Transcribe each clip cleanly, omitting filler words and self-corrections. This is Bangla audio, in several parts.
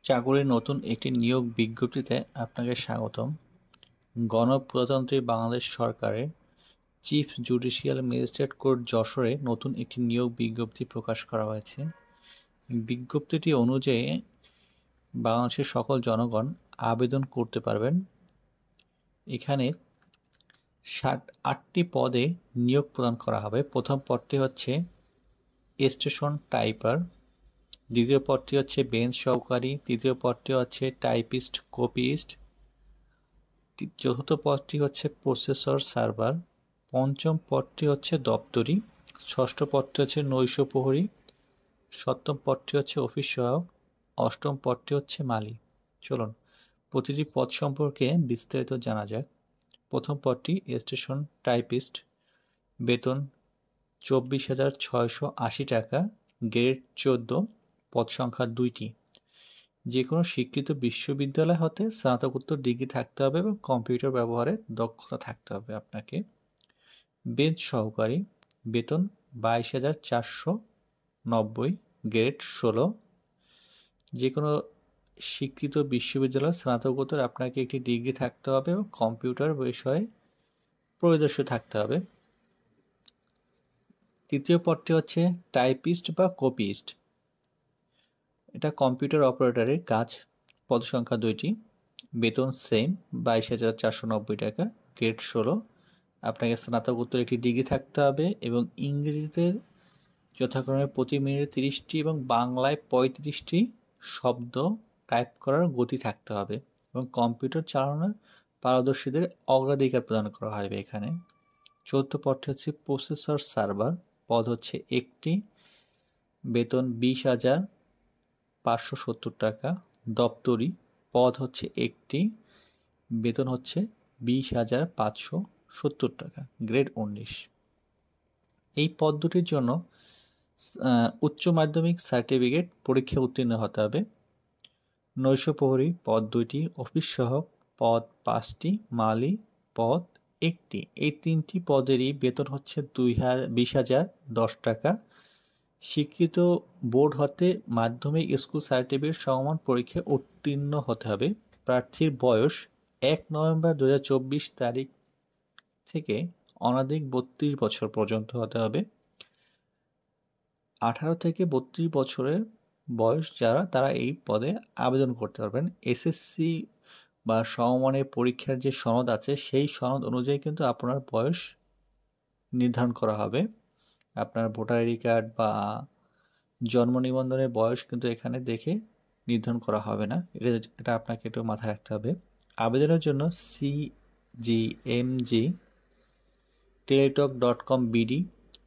চাকুরির নতুন একটি নিয়োগ বিজ্ঞপ্তিতে আপনাকে স্বাগতম। গণপ্রজাতন্ত্রী বাংলাদেশ সরকারের চিফ জুডিশিয়াল ম্যাজিস্ট্রেট কোর্ট যশোরে নতুন একটি নিয়োগ বিজ্ঞপ্তি প্রকাশ করা হয়েছে। বিজ্ঞপ্তিটি অনুযায়ী বাংলাদেশের সকল জনগণ আবেদন করতে পারবেন। এখানে 8টি পদে নিয়োগ প্রদান করা হবে। প্রথম পদটি হচ্ছে স্টেশন টাইপার, দ্বিতীয় পদটি হচ্ছে বেঞ্চ সহকারী, তৃতীয় পদটি হচ্ছে টাইপিস্ট কপিস্ট, চতুর্থ পদটি হচ্ছে প্রসেসর সার্ভার, পঞ্চম পদটি হচ্ছে দপ্তরি, ষষ্ঠ পদটি হচ্ছে নৈশ প্রহরী, সপ্তম পদটি হচ্ছে অফিস সহায়ক, অষ্টম পদটি হচ্ছে মালি। চলুন প্রতিটি পদ সম্পর্কে বিস্তারিত জানা যাক। প্রথম পদটি স্টেশন টাইপিস্ট, বেতন 24,680 টাকা, গ্রেড 14, পদ সংখ্যা 2টি। যে কোনো স্বীকৃত বিশ্ববিদ্যালয় হতে স্নাতকোত্তর ডিগ্রি থাকতে হবে এবং কম্পিউটার ব্যবহারে দক্ষতা থাকতে হবে আপনাকে। বেঞ্চ সহকারী, বেতন 22,490, গ্রেড 16। যে কোনো স্বীকৃত বিশ্ববিদ্যালয় স্নাতকোত্তর আপনাকে একটি ডিগ্রি থাকতে হবে এবং কম্পিউটার বিষয়ে পরিদর্শী থাকতে হবে। তৃতীয় পদটি হচ্ছে টাইপিস্ট বা কপিস্ট, এটা কম্পিউটার অপারেটরের কাজ, পদ সংখ্যা 2টি, বেতন সেম 22,490 টাকা, গ্রেড 16। আপনাকে স্নাতকোত্তর একটি ডিগ্রি থাকতে হবে এবং ইংরেজিতে যথাক্রমে প্রতি মিনিটে 30টি এবং বাংলায় 35টি শব্দ টাইপ করার গতি থাকতে হবে এবং কম্পিউটার চালানোর পারদর্শীদের অগ্রাধিকার প্রদান করা হবে এখানে। চতুর্থ পদটি হচ্ছে প্রসেসর সার্ভার, পদ হচ্ছে 1টি, বেতন 20,570 টাকা, দপ্তরি, পদ হচ্ছে 1টি, বেতন হচ্ছে 20,570 টাকা, গ্রেড 19। এই পদ দুটির জন্য উচ্চ মাধ্যমিক সার্টিফিকেট পরীক্ষা উত্তীর্ণ হতে হবে। নৈশ প্রহরী, পদ 2টি, অফিস সহায়ক, পদ 5টি, মালি, পদ 1টি। এই 3টি পদেরই বেতন হচ্ছে 20,010 টাকা। স্বীকৃত বোর্ড হতে মাধ্যমিক স্কুল সার্টিফিকেট সমমান পরীক্ষায় উত্তীর্ণ হতে হবে। প্রার্থীর বয়স 1 নভেম্বর 2024 তারিখ থেকে অনধিক 32 বছর পর্যন্ত হতে হবে। 18 থেকে 32 বছরের বয়স যারা, তারা এই পদে আবেদন করতে পারবেন। এসএসসি বা সমমানের পরীক্ষার যে সনদ আছে সেই সনদ অনুযায়ী কিন্তু আপনার বয়স নির্ধারণ করা হবে। আপনার ভোটার আইডি কার্ড বা জন্ম নিবন্ধনের বয়স কিন্তু এখানে দেখে নির্ধারণ করা হবে না, এটা আপনাকে একটু মাথায় রাখতে হবে। আবেদনের জন্য cgmg.teletalk.com/bd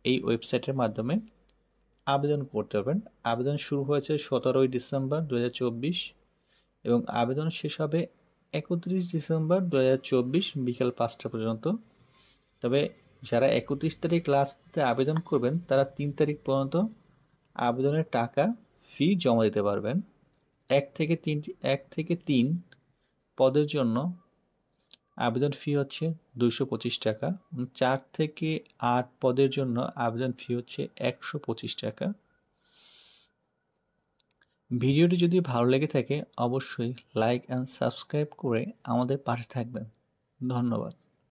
এই ওয়েবসাইটের মাধ্যমে আবেদন করতে পারবেন। আবেদন শুরু হয়েছে 17 ডিসেম্বর 2024 এবং আবেদন শেষ হবে 31 ডিসেম্বর 2024 বিকেল 5টা পর্যন্ত। তবে যারা 31 তারিখ লাস্টে আবেদন করবেন তারা 3 তারিখ পর্যন্ত আবেদনের টাকা ফি জমা দিতে পারবেন। 1 থেকে 3 পদের জন্য আবেদন ফি হচ্ছে 225 টাকা, 4 থেকে 8 পদের জন্য আবেদন ফি হচ্ছে 125 টাকা। ভিডিওটি যদি ভালো লেগে থাকে অবশ্যই লাইক অ্যান্ড সাবস্ক্রাইব করে আমাদের পাশে থাকবেন। ধন্যবাদ।